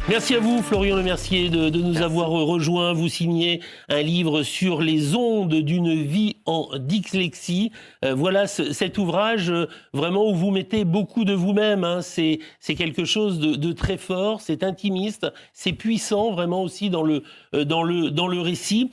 Merci à vous, Florian Lemercier, de nous avoir rejoints. Vous signez un livre sur les ondes d'une vie en dyslexie. Voilà cet ouvrage vraiment où vous mettez beaucoup de vous-même. Hein. C'est quelque chose de très fort, c'est intimiste, c'est puissant vraiment aussi dans le récit.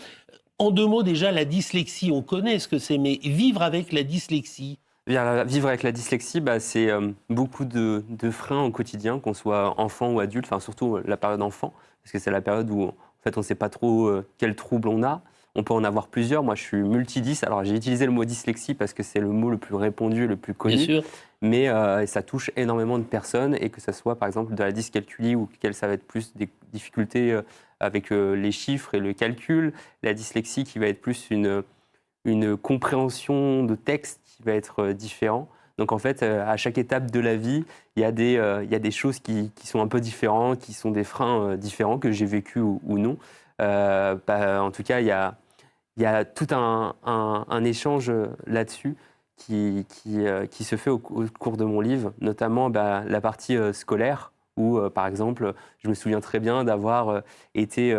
En deux mots déjà, la dyslexie, on connaît ce que c'est, mais vivre avec la dyslexie. Vivre avec la dyslexie, c'est beaucoup de freins au quotidien, qu'on soit enfant ou adulte, enfin surtout la période enfant, parce que c'est la période où en fait, on ne sait pas trop quel trouble on a. On peut en avoir plusieurs. Moi, je suis multidys. Alors, j'ai utilisé le mot dyslexie parce que c'est le mot le plus répandu et le plus connu. Bien sûr. Mais ça touche énormément de personnes, et que ce soit par exemple de la dyscalculie, ou ça va être plus des difficultés avec les chiffres et le calcul. La dyslexie qui va être plus une compréhension de texte qui va être différent. Donc en fait, à chaque étape de la vie, il y a des choses qui sont un peu différentes, qui sont des freins différents que j'ai vécu ou non. En tout cas, il y a tout un échange là-dessus qui se fait au cours de mon livre, notamment la partie scolaire, où par exemple, je me souviens très bien d'avoir été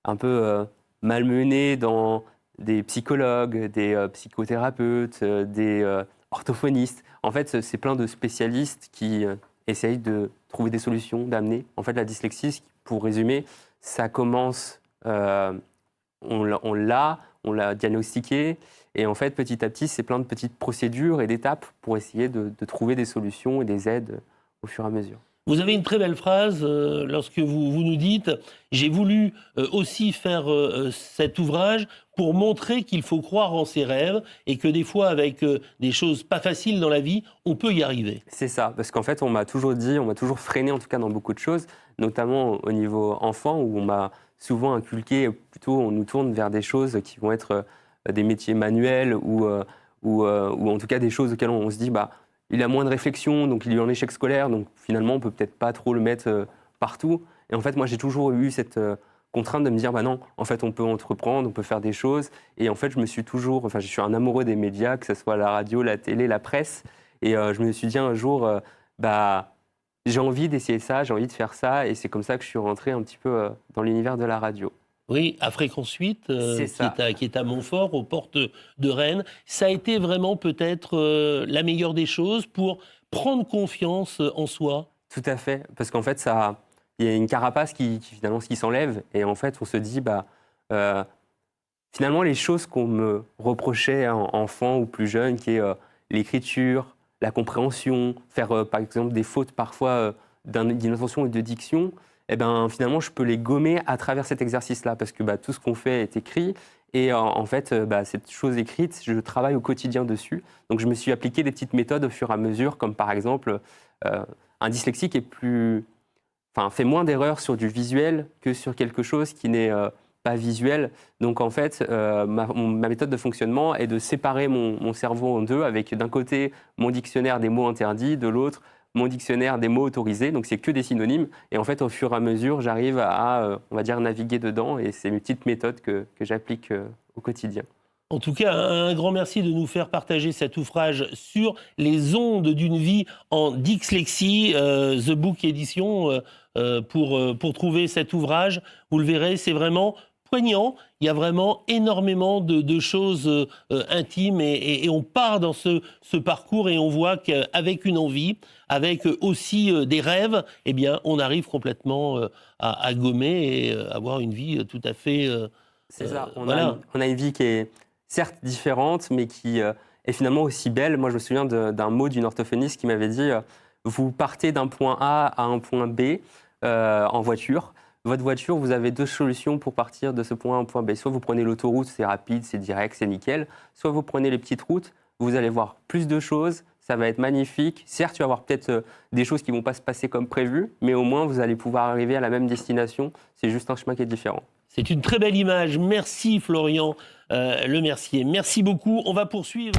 un peu malmené dans des psychologues, des psychothérapeutes, des orthophonistes. En fait, c'est plein de spécialistes qui essayent de trouver des solutions, d'amener. En fait, la dyslexie, pour résumer, ça commence, on l'a diagnostiqué, et en fait, petit à petit, c'est plein de petites procédures et d'étapes pour essayer de trouver des solutions et des aides au fur et à mesure. Vous avez une très belle phrase lorsque vous nous dites « J'ai voulu aussi faire cet ouvrage pour montrer qu'il faut croire en ses rêves et que des fois, avec des choses pas faciles dans la vie, on peut y arriver. » C'est ça, parce qu'en fait, on m'a toujours dit, on m'a toujours freiné en tout cas dans beaucoup de choses, notamment au niveau enfant, où on m'a souvent inculqué, plutôt on nous tourne vers des choses qui vont être des métiers manuels ou en tout cas des choses auxquelles on se dit il a moins de réflexion, donc il est en échec scolaire, donc finalement on peut peut-être pas trop le mettre partout. Et en fait, moi j'ai toujours eu cette contrainte de me dire non, en fait on peut entreprendre, on peut faire des choses. Et en fait, je suis un amoureux des médias, que ce soit la radio, la télé, la presse. Et je me suis dit un jour, j'ai envie d'essayer ça, j'ai envie de faire ça. Et c'est comme ça que je suis rentré un petit peu dans l'univers de la radio. Oui, à Fréquence 8, qui est à Montfort, aux portes de Rennes. Ça a été vraiment peut-être la meilleure des choses pour prendre confiance en soi. Tout à fait, parce qu'en fait, il y a une carapace qui s'enlève, et en fait, on se dit, finalement, les choses qu'on me reprochait enfant ou plus jeune, qui est l'écriture, la compréhension, faire par exemple des fautes parfois d'inattention et de diction, finalement, je peux les gommer à travers cet exercice-là, parce que tout ce qu'on fait est écrit, et en fait, cette chose écrite, je travaille au quotidien dessus. Donc, je me suis appliqué des petites méthodes au fur et à mesure, comme par exemple, un dyslexique fait moins d'erreurs sur du visuel que sur quelque chose qui n'est pas visuel. Donc, en fait, ma méthode de fonctionnement est de séparer mon cerveau en deux, avec d'un côté mon dictionnaire des mots interdits, de l'autre mon dictionnaire des mots autorisés, donc c'est que des synonymes. Et en fait, au fur et à mesure, j'arrive à, on va dire, naviguer dedans, et c'est une petite méthode que j'applique au quotidien. En tout cas, un grand merci de nous faire partager cet ouvrage sur les ondes d'une vie en dyslexie, The Book Edition, pour trouver cet ouvrage. Vous le verrez, c'est vraiment poignant. Il y a vraiment énormément de choses intimes, et on part dans ce parcours, et on voit qu'avec une envie, avec aussi des rêves, eh bien, on arrive complètement à gommer et avoir une vie tout à fait... c'est ça, on a une vie qui est certes différente, mais qui est finalement aussi belle. Moi, je me souviens d'un mot d'une orthophoniste qui m'avait dit vous partez d'un point A à un point B en voiture. Votre voiture, vous avez deux solutions pour partir de ce point A à un point B. Soit vous prenez l'autoroute, c'est rapide, c'est direct, c'est nickel. Soit vous prenez les petites routes, vous allez voir plus de choses, ça va être magnifique. Certes, tu vas avoir peut-être des choses qui ne vont pas se passer comme prévu, mais au moins, vous allez pouvoir arriver à la même destination. C'est juste un chemin qui est différent. C'est une très belle image. Merci Florian Lemercier. Merci beaucoup. On va poursuivre.